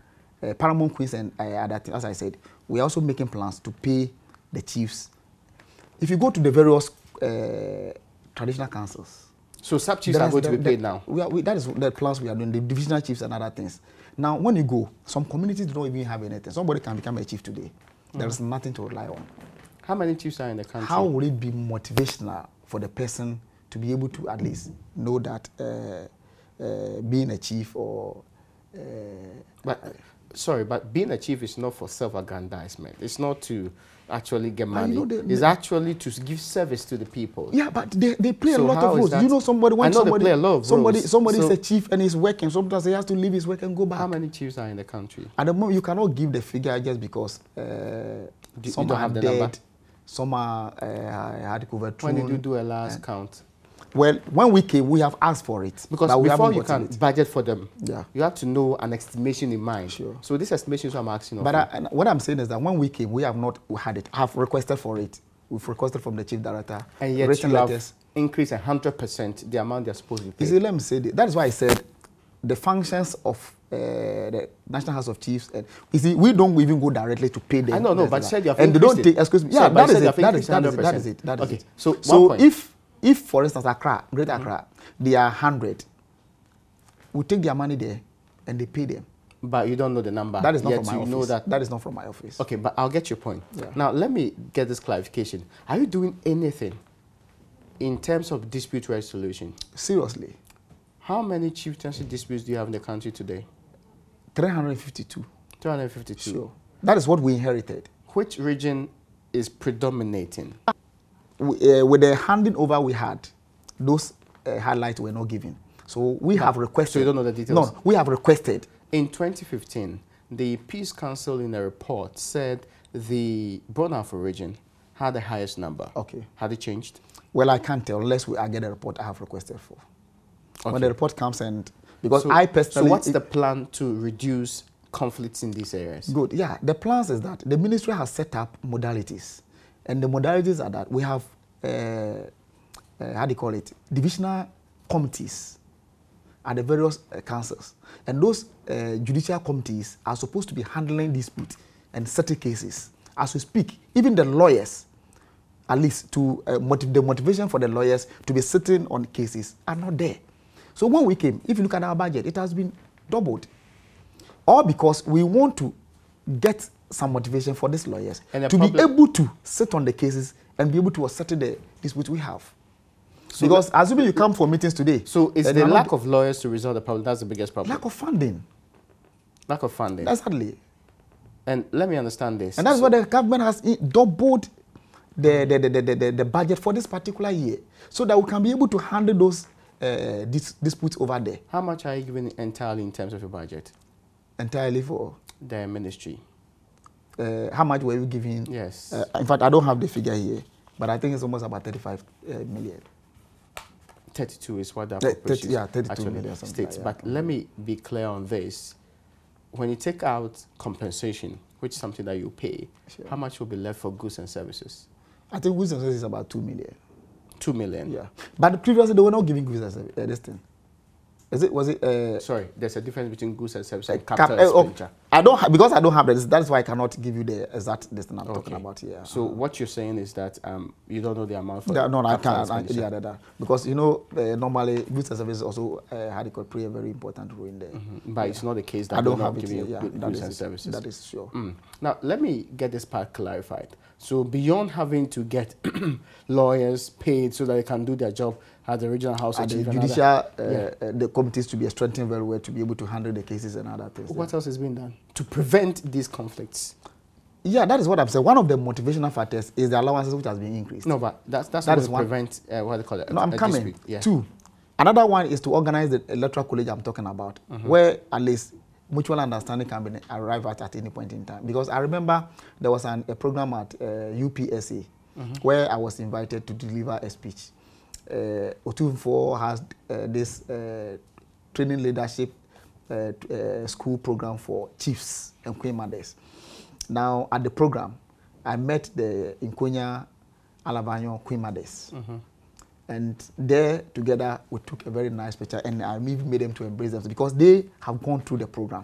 Paramount Queens and other things, as I said, we are also making plans to pay the chiefs. If you go to the various traditional councils, so sub-chiefs are going to be paid now? That is the plans we are doing, the divisional chiefs and other things. Now, when you go, some communities don't even have anything. Somebody can become a chief today. There is nothing to rely on. How many chiefs are in the country? How will it be motivational for the person to be able to at least know that being a chief or... But being a chief is not for self-aggrandizement. It's not to actually get money. It's actually to give service to the people. Yeah, but they play a lot of roles. You know, somebody play a lot of roles. Somebody is a chief and he's working. Sometimes he has to leave his work and go back. How many chiefs are in the country? At the moment, you cannot give the figure just because some are dead, some are had overthrown. When did you do a last count? Well, when we came, we have asked for it. Because before you can budget for them, you have to know an estimation in mind. Sure. So this estimation is what I'm asking of But what I'm saying is that when we came, we have not had it. Have requested for it. We've requested from the chief director. And yet you have increased 100% the amount they're supposed to pay. You see, let me say that is why I said the functions of the National House of Chiefs. And you see, we don't even go directly to pay them. I know, but you said you have and they don't take. Excuse me. Yeah, that is it. That is it. So if, for instance, Accra, Greater Accra, they are 100, we take their money there and they pay them. But you don't know the number. That is not from my office. Know that is not from my office. Okay, but I'll get your point. Yeah. Now, let me get this clarification. Are you doing anything in terms of dispute resolution? Seriously. How many chieftaincy disputes do you have in the country today? 352. 352? Sure. That is what we inherited. Which region is predominating? With the handing over we had, those highlights were not given. So we have requested. So you don't know the details? No, we have requested. In 2015, the Peace Council in a report said the Bonafo region had the highest number. Okay. Had it changed? Well, I can't tell unless I get a report I have requested for. Okay. When the report comes and... Because I personally... So what's the plan to reduce conflicts in these areas? Good. Yeah, the plans is that the ministry has set up modalities. And the modalities are that we have, how do you call it, divisional committees at the various councils. And those judicial committees are supposed to be handling disputes and certain cases. As we speak, even the lawyers, at least to the motivation for the lawyers to be sitting on cases are not there. So when we came, if you look at our budget, it has been doubled. All because we want to get some motivation for these lawyers to be able to sit on the cases and be able to settle the disputes we have. So because assuming you come for meetings today. So is the lack of lawyers to resolve the problem? That's the biggest problem. Lack of funding. Lack of funding. Exactly. And let me understand this. And that's why the government has doubled the budget for this particular year, so that we can be able to handle those disputes over there. How much are you giving entirely in terms of your budget? Entirely for? The ministry. How much were you giving? Yes. In fact, I don't have the figure here, but I think it's almost about 35 million. 32 is what the appropriation 32 million states. Like, but let me be clear on this. When you take out compensation, which is something that you pay, how much will be left for goods and services? I think goods and services is about 2 million. 2 million? Yeah. But previously, they were not giving goods and services. This thing. Was it? Sorry, there's a difference between goods and services and capital expenditure. Because I don't have this. That's why I cannot give you the exact thing I'm talking about here. So what you're saying is that you don't know the amount for no, I can't. Because normally goods and services also play a very important role in there. But it's not the case that I don't have have giving you goods and services. That is sure. Now let me get this part clarified. So beyond having to get lawyers paid so that they can do their job at the regional house of the judicial the committees to be strengthened very well to be able to handle the cases and other things. What else is being done to prevent these conflicts? Yeah, that is what I'm saying. One of the motivational factors is the allowances which has been increased. No, but that is one prevent what they call it. No, I'm coming. Dispute. Yeah. 2. Another one is to organize the electoral college I'm talking about, where at least mutual understanding can be arrived at any point in time. Because I remember there was a program at UPSA where I was invited to deliver a speech. O2 has this training leadership school program for chiefs and queen mothers. Now, at the program, I met the Nkonya Alavanyo queen mothers. And there, together, we took a very nice picture, and I even made them to embrace them because they have gone through the program.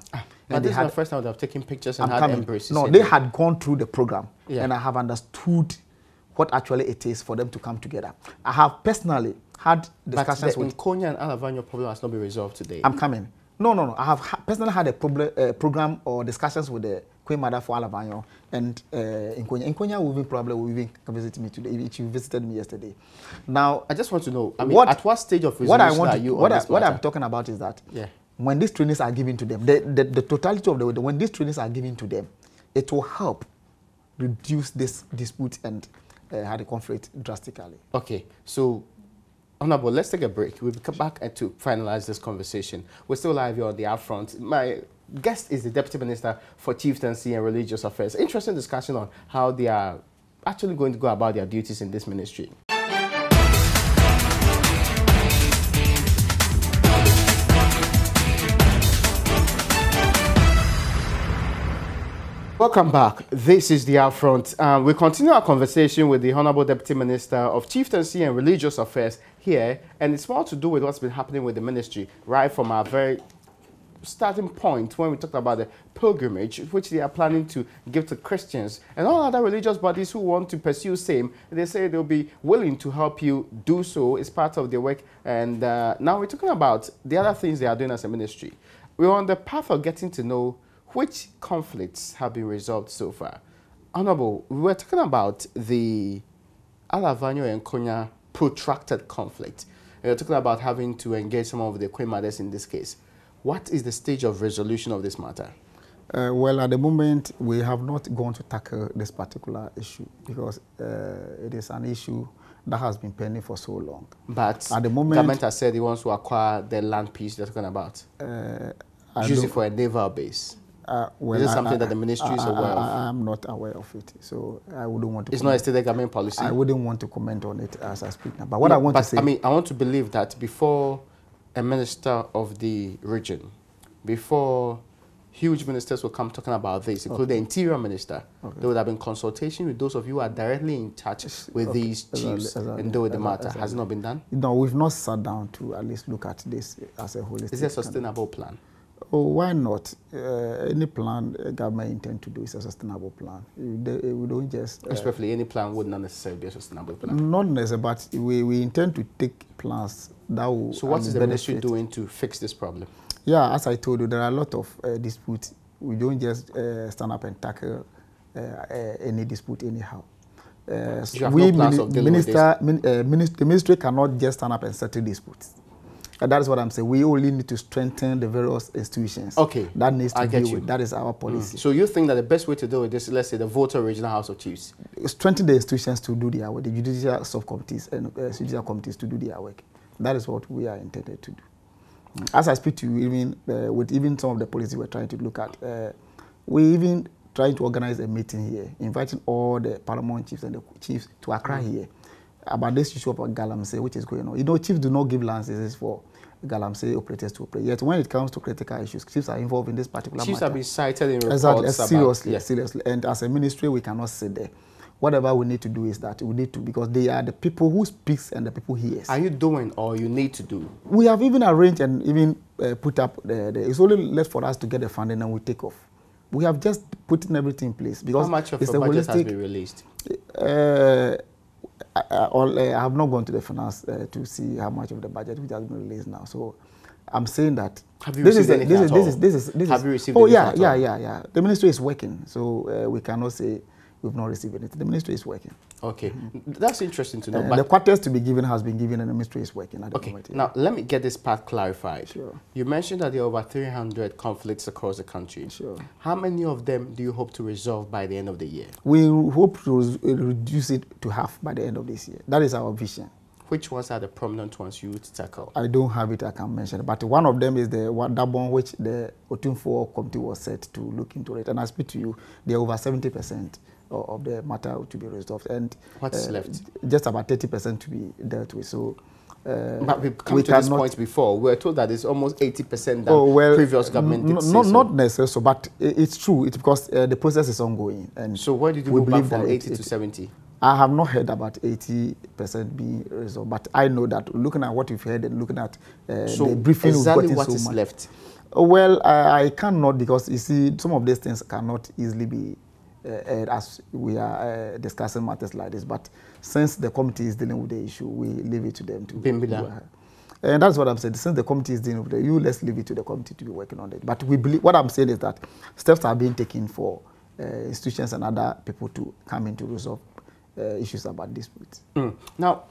But this is the first time they have taken pictures and had embraces. No, they had gone through the program, and I have understood what actually it is for them to come together. I have personally had discussions with Nkonya and Alavanyo problem has not been resolved today. I'm coming. No. I have personally had a program or discussions with the Queen Mother for Alavanyo and Nkonya. Nkonya will probably visit me today. She visited me yesterday. Now, I just want to know, at what stage of resolution are you on this matter? What I'm talking about is that when these trainings are given to them, the totality of when these trainings are given to them, it will help reduce this dispute and had a conflict drastically. Okay, so Honorable, let's take a break. We'll come back to finalize this conversation. We're still live here on the Upfront. My guest is the Deputy Minister for Chieftaincy and Religious Affairs. Interesting discussion on how they are actually going to go about their duties in this ministry. Welcome back. This is the Upfront. We continue our conversation with the Honorable Deputy Minister of Chieftaincy and Religious Affairs here, and it's more to do with what's been happening with the ministry, right from our very starting point when we talked about the pilgrimage, which they are planning to give to Christians and all other religious bodies who want to pursue same. They say they'll be willing to help you do so. It's part of their work. And now we're talking about the other things they are doing as a ministry. We're on the path of getting to know which conflicts have been resolved so far. Honorable, we were talking about the Alavanyo and Nkonya protracted conflict. We were talking about having to engage some of the Queen Mothers in this case. What is the stage of resolution of this matter? Well, at the moment, we have not gone to tackle this particular issue because it is an issue that has been pending for so long. But at the moment, government has said it wants to acquire the land piece they're talking about. Use it for a naval base. Is it something that the ministry is aware of? I am not aware of it, so I wouldn't want to. It's not a state government policy. I wouldn't want to comment on it as I speak now. But what I want to say, I want to believe that before a minister of the region, before huge ministers will come talking about this, including the interior minister, there would have been consultation with those of you who are directly in touch with these chiefs and deal with the matter. Has it not been done? No, we've not sat down to at least look at this as a holistic. Is there a sustainable plan? Oh, why not? Any plan government intend to do is a sustainable plan. We don't just... Respectfully, any plan would not necessarily be a sustainable plan. Not necessarily, but we intend to take plans that will... So what is the ministry doing to fix this problem? Yeah, as I told you, there are a lot of disputes. We don't just stand up and tackle any dispute anyhow. You have no plans of dealing with this? The ministry cannot just stand up and settle disputes. That is what I'm saying. We only need to strengthen the various institutions. Okay. That needs to be with. That is our policy. So you think that the best way to deal with this is, let's say, the voter regional House of Chiefs? Strengthen the institutions to do their work, the judicial subcommittees and judicial committees to do their work. That is what we are intended to do. As I speak to you, even with even some of the policies we're trying to look at, we even trying to organize a meeting here, inviting all the parliament chiefs and the chiefs to Accra here about this issue of Galamsey, which is going on. You know, chiefs do not give licenses for Galamsey operators to operate. Yet when it comes to critical issues, chiefs are involved in this particular matter. Chiefs have been cited in reports seriously, seriously. And as a ministry, we cannot sit there. Whatever we need to do is that we need to, because they are the people who speaks and the people hears. Are you doing or you need to do? We have even arranged and even put up it's only left for us to get the funding and we take off. We have just put in everything in place. Because how much of the budget has been released? I have not gone to the finance to see how much of the budget which has been released now. So I'm saying that have you received anything at all? Have you received anything at all? Yeah. The ministry is working, so we cannot say we've not received anything. The ministry is working. Okay, that's interesting to know. But the quarters to be given has been given, and the ministry is working at the moment. Now let me get this part clarified. Sure. You mentioned that there are over 300 conflicts across the country. Sure. How many of them do you hope to resolve by the end of the year? We hope to reduce it to half by the end of this year. That is our vision. Which ones are the prominent ones you would tackle? I don't have it, I can mention. But one of them is that one which the Otunfo committee was set to look into it. And I speak to you, there are over 70% of the matter to be resolved. And what's left? Just about 30% to be dealt with. So, but we've come to this point before. We're told that it's almost 80% that previous government did not necessarily so, but it's true. It's because the process is ongoing. And so where did you go back from 80 to 70? I have not heard about 80% being resolved, but I know that looking at what you've heard and looking at the briefing, exactly what is left? Well, I cannot, because you see, some of these things cannot easily be as we are discussing matters like this. But since the committee is dealing with the issue, we leave it to them to do it. And that's what I'm saying. Since the committee is dealing with it, let's leave it to the committee to be working on it. But we believe, what I'm saying is that steps are being taken for institutions and other people to come in to resolve issues about disputes. Now,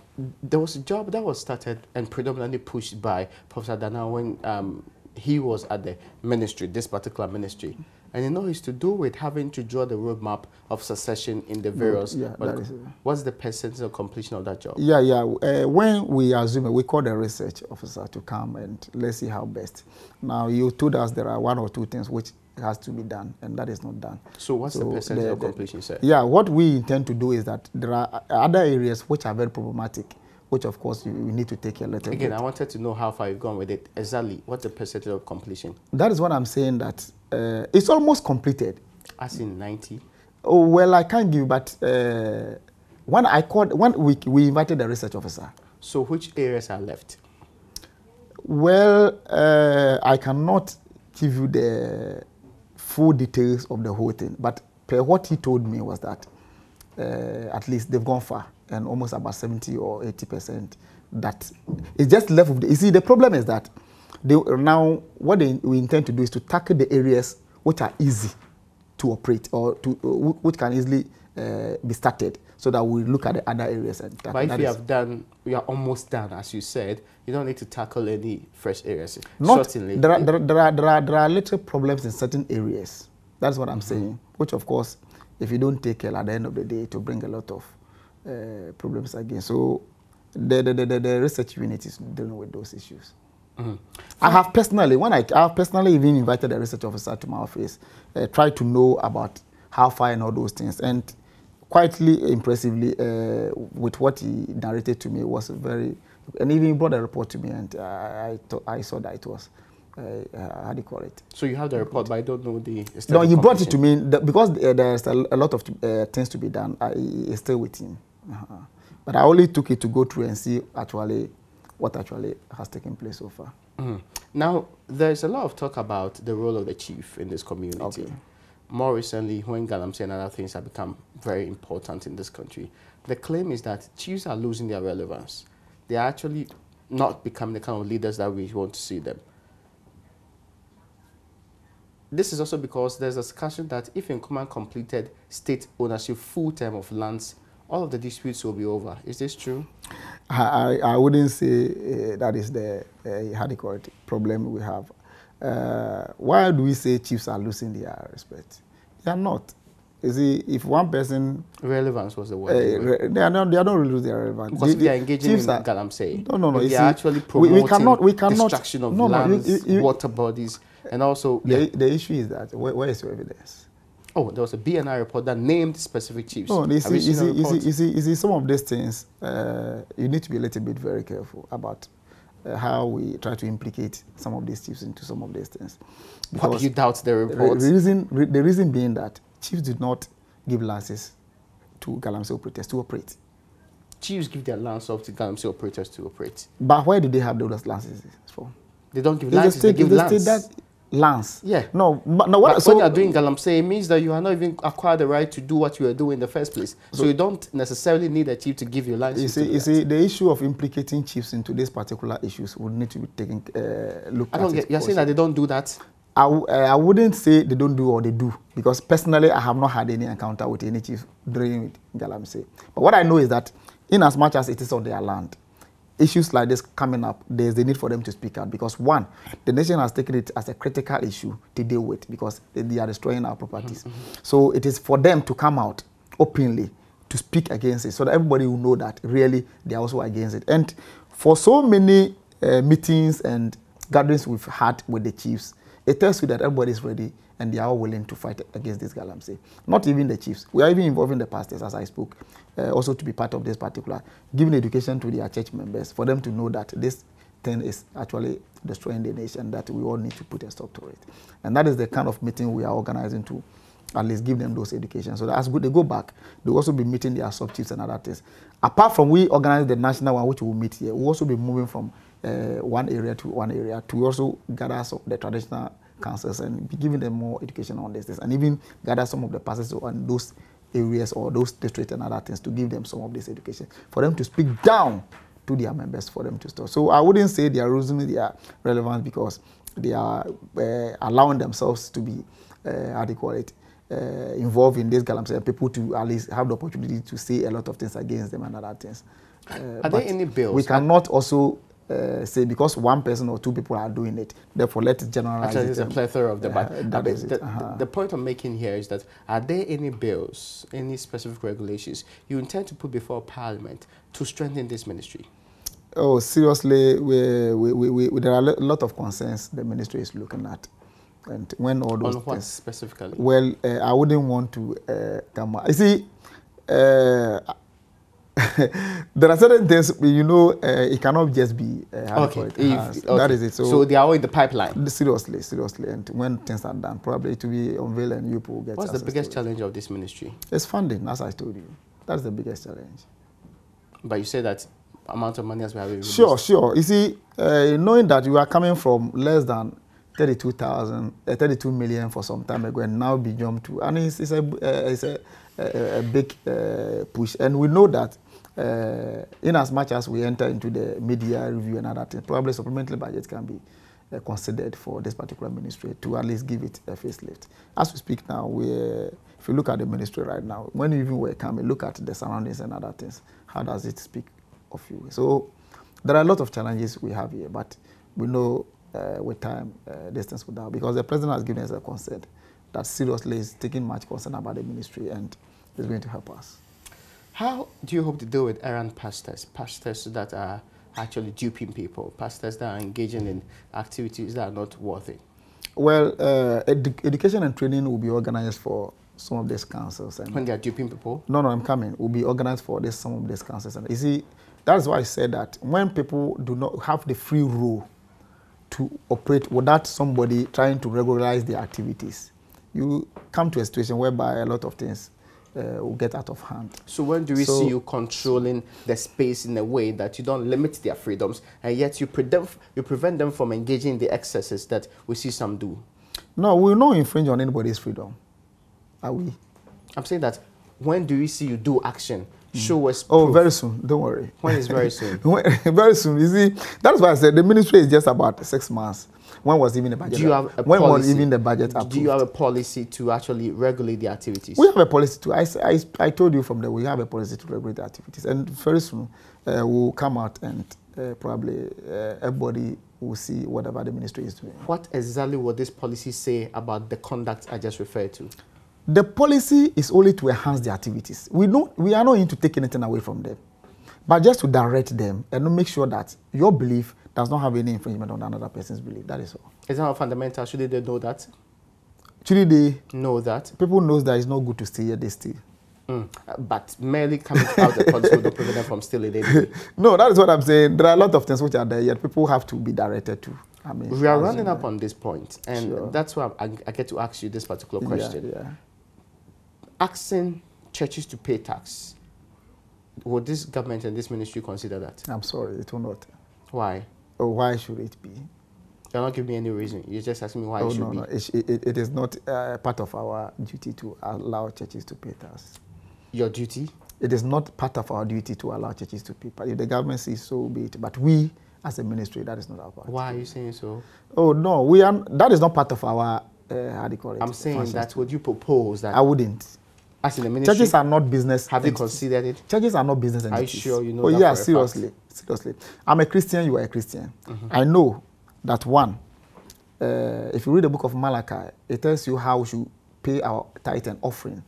there was a job that was started and predominantly pushed by Professor Dana when he was at the ministry, this particular ministry. And you know, it's to do with having to draw the roadmap of succession in the various. What's the percentage of completion of that job? When we assume it, we call the research officer to come and let's see how best. Now, you told us there are one or two things which has to be done, and that is not done. So what's the percentage of completion, sir? Yeah, what we intend to do is that there are other areas which are very problematic, which of course you need to take a little bit. Again, I wanted to know how far you've gone with it. Exactly, what's the percentage of completion? That is what I'm saying, that it's almost completed. As in 90? Oh, well, I can't give, but when we invited the research officer. So which areas are left? Well, I cannot give you the full details of the whole thing, but per what he told me was that at least they've gone far, and almost about 70 or 80% that is just left with. You see, the problem is that now what we intend to do is to tackle the areas which are easy to operate or which can easily be started, so that we look at the other areas. And but if we are almost done, as you said, you don't need to tackle any fresh areas. Certainly. There are little problems in certain areas. That's what I'm saying, which of course, if you don't take care at the end of the day, to bring a lot of problems again. So the research unit is dealing with those issues. I have personally even invited the research officer to my office, tried to know about how far and all those things, and quietly, impressively, with what he narrated to me was very, and even he brought a report to me, and I saw that it was, how do you call it? So you have the report, but I don't know the... No, he brought it to me, because there's a lot of things to be done. It's still with him. But I only took it to go through and see what actually has taken place so far. Now, there's a lot of talk about the role of the chief in this community. Okay. More recently, when Galamsey and other things have become very important in this country, the claim is that chiefs are losing their relevance. They are actually not becoming the kind of leaders that we want to see them. This is also because there's a discussion that if Nkrumah completed state ownership full term of lands, all of the disputes will be over. Is this true? I wouldn't say that is the problem we have. Why do we say chiefs are losing their respect? They are not. You see, if one person... Relevance was the word. They are not really losing their relevance. Because if they are engaging in galamsey, no. They are actually promoting we cannot destruction of lands, water bodies, and also... The issue is that, where is your evidence? Oh, there was a BNI report that named specific chiefs. No, you see, some of these things, you need to be a little bit very careful about how we try to implicate some of these chiefs into some of these things. Because you doubt the report? The reason being that chiefs did not give licenses to galamsey operators to operate. Chiefs give their lands off to galamsey operators to operate. But where do they have those licenses for? They don't give licenses, they give lands. Lands. Yeah. No, but when you are doing galamsey, it means that you are not even acquired the right to do what you are doing in the first place. So you don't necessarily need a chief to give you license. You see, the issue of implicating chiefs into these particular issues would need to be taken look at. You're saying that they don't do that? I wouldn't say they don't do or they do, because personally I have not had any encounter with any chief during galamsey. But what I know is that in as much as it is on their land, issues like this coming up, there's the need for them to speak out, because one, the nation has taken it as a critical issue to deal with, because they are destroying our properties. So it is for them to come out openly to speak against it, so that everybody will know that really they are also against it. And for so many meetings and gatherings we've had with the chiefs, it tells you that everybody is ready and they are all willing to fight against this galamsey. Not even the chiefs. We are even involving the pastors, as I spoke, also to be part of this particular, giving education to their church members for them to know that this thing is actually destroying the nation, that we all need to put a stop to it. And that is the kind of meeting we are organizing to at least give them those education. So that as they go back, they'll also be meeting their sub-chiefs and other things. Apart from we organize the national one, which we'll meet here, we'll also be moving from one area to also gather some the traditional councils and be giving them more education on this, and even gather some of the pastors on those areas or those districts and other things to give them some of this education for them to speak down to their members, for them to stop. So I wouldn't say they are losing their relevance because they are allowing themselves to be, how do you call it, involved in this galamsey, and people to at least have the opportunity to say a lot of things against them and other things. Are there any bills? We cannot also say because one person or two people are doing it, therefore let it generalize. Actually, there's a plethora of them. The point I'm making here is that are there any bills, any specific regulations you intend to put before Parliament to strengthen this ministry? Oh, seriously, there are a lot of concerns the ministry is looking at. And when all those on what specifically? Well, I wouldn't want to come out. You see, there are certain things, you know, it cannot just be okay. That is it. So they are all in the pipeline? Seriously. And when things are done, probably it will be unveiled and you will get. What's the biggest challenge of this ministry? It's funding, as I told you. That's the biggest challenge. But you say that amount of money as we have. Sure. You see, knowing that you are coming from less than 32 million for some time ago and now be jumped to, and it's a big push. And we know that in as much as we enter into the media review and other things, probably supplementary budget can be considered for this particular ministry to at least give it a facelift. As we speak now, if you look at the ministry right now, when you even were coming, look at the surroundings and other things, how does it speak of you? So there are a lot of challenges we have here, but we know with time, these things will down, because the president has given us a consent that seriously is taking much concern about the ministry and is going to help us. How do you hope to deal with errant pastors that are actually duping people, pastors that are engaging in activities that are not worthy? Well, education and training will be organized for some of these councils. And when they are duping people? No, I'm coming. Will be organized for some of these councils. And you see, that's why I said that when people do not have the free rule to operate without somebody trying to regularize their activities, you come to a situation whereby a lot of things will get out of hand. So when do we see you controlling the space in a way that you don't limit their freedoms, and yet you prevent them from engaging in the excesses that we see some do? No, we will not infringe on anybody's freedom. Are we? I'm saying that when do we see you do action? Show us proof. Oh, very soon. Don't worry. When is very soon? Very soon. You see, that's why I said the ministry is just about 6 months. When was even the budget? Do you have a when policy? Was even the budget approved? Do you have a policy to actually regulate the activities? We have a policy to. I told you from there, we have a policy to regulate the activities, and very soon we'll come out and probably everybody will see whatever the ministry is doing. What exactly would this policy say about the conduct I just referred to? The policy is only to enhance their activities. We are not in to take anything away from them, but just to direct them and to make sure that your belief does not have any infringement on another person's belief. That is all. Is that not fundamental? Should they know that? Should they know that? People know that it's not good to steal, yet they steal. But merely coming out the policy will not prevent them from stealing it. No, that is what I'm saying. There are a lot of things which are there, yet people have to be directed to. I mean, we are running up on this point, and sure. That's why I get to ask you this particular question. Yeah. Asking churches to pay tax, would this government and this ministry consider that? I'm sorry, it will not. Why? Oh, why should it be? You're not giving me any reason. You're just asking me why it should be. No. It is not part of our duty to allow churches to pay tax. Your duty? It is not part of our duty to allow churches to pay. But if the government says so, be it. But we, as a ministry, that is not our part. Why are you saying so? Oh, no. That is not part of our, how do you call it? I'm saying that, would you propose that? I wouldn't. As in the ministry? Churches are not business. Have you considered it? Churches are not business entities. Are you sure you know that? Oh, yeah, for seriously. I'm a Christian, you are a Christian. I know that one, if you read the book of Malachi, it tells you how we should pay our tithe and offering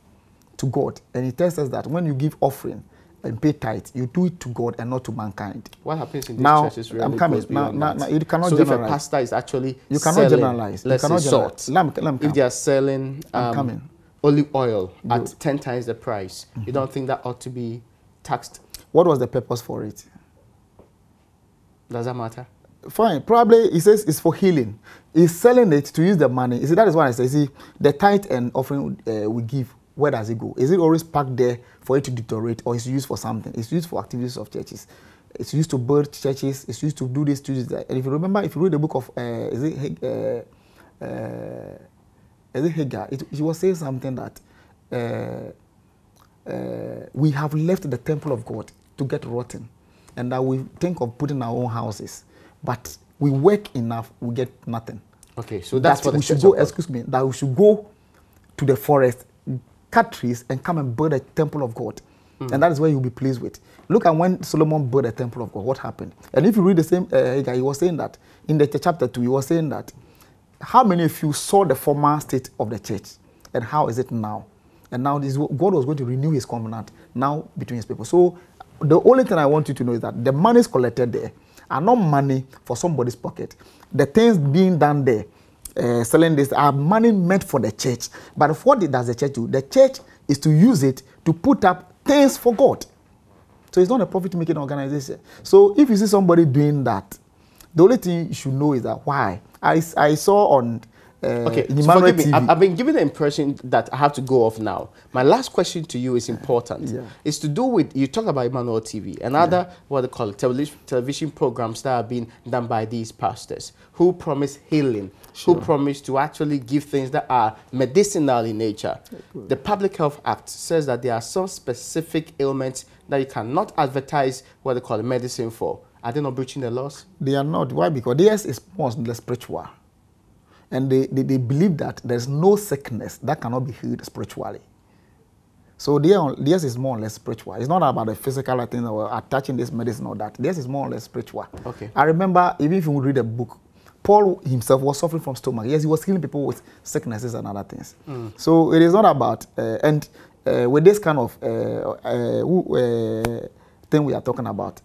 to God. And it tells us that when you give offering and pay tithe, you do it to God and not to mankind. What happens in these churches really I'm coming. goes beyond now, that? you cannot so generalize. If a pastor is actually you cannot selling, generalize. let's say salt, if they are selling olive oil at 10 times the price, you don't think that ought to be taxed? What was the purpose for it? Does that matter? Fine. Probably he says it's for healing. He's selling it to use the money. You see, that is what I say. See, the tithe and offering we give, where does it go? Is it always packed there for it to deteriorate, or is it used for something? It's used for activities of churches. It's used to build churches. It's used to do this, to do that. And if you remember, if you read the book of is it Hagar? He was saying something that we have left the temple of God to get rotten, and that we think of putting our own houses, but we work enough, we get nothing. Okay, so that's what we should go. Excuse me. That we should go to the forest, cut trees, and come and build a temple of God, and that is where you'll be pleased with. Look at when Solomon built a temple of God. What happened? And if you read the same Hagar, he was saying that in the chapter 2, he was saying that how many of you saw the former state of the church, and how is it now? And now God was going to renew his covenant now between his people. So the only thing I want you to know is that the monies collected there are not money for somebody's pocket. The things being done there, selling this, are money meant for the church. But what does the church do? The church is to use it to put up things for God. So it's not a profit-making organization. So if you see somebody doing that, the only thing you should know is that why. I saw on okay, so forgive me. I've been given the impression that I have to go off now. My last question to you is important. Yeah. It's to do with, you talk about Emmanuel TV and other, what they call it, television programs that are being done by these pastors who promise healing, who promise to actually give things that are medicinal in nature. The Public Health Act says that there are some specific ailments that you cannot advertise what they call medicine for. Are they not breaching the laws? They are not. Why? Because theirs is more or less spiritual. And they believe that there's no sickness that cannot be healed spiritually. So theirs is more or less spiritual. It's not about the physical thing or attaching this medicine or that. Theirs is more or less spiritual. Okay. I remember, even if you read a book, Paul himself was suffering from stomach. Yes, he was healing people with sicknesses and other things. So it is not about, with this kind of thing we are talking about,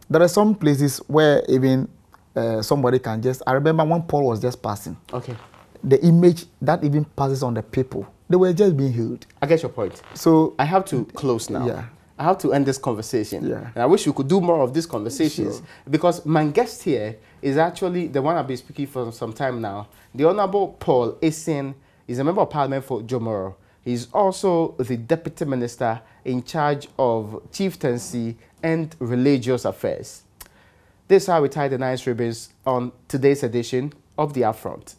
there are some places where even somebody can just, I remember when Paul was just passing. Okay. The image that even passes on the people, they were just being healed. I get your point. So I have to close now. Yeah. I have to end this conversation. Yeah. And I wish we could do more of these conversations because my guest here is actually the one I've been speaking for some time now. The Honorable Paul Essin is a member of Parliament for Jomoro. He's also the Deputy Minister in charge of Chieftaincy and Religious Affairs. This is how we tie the nice ribbons on today's edition of the Upfront.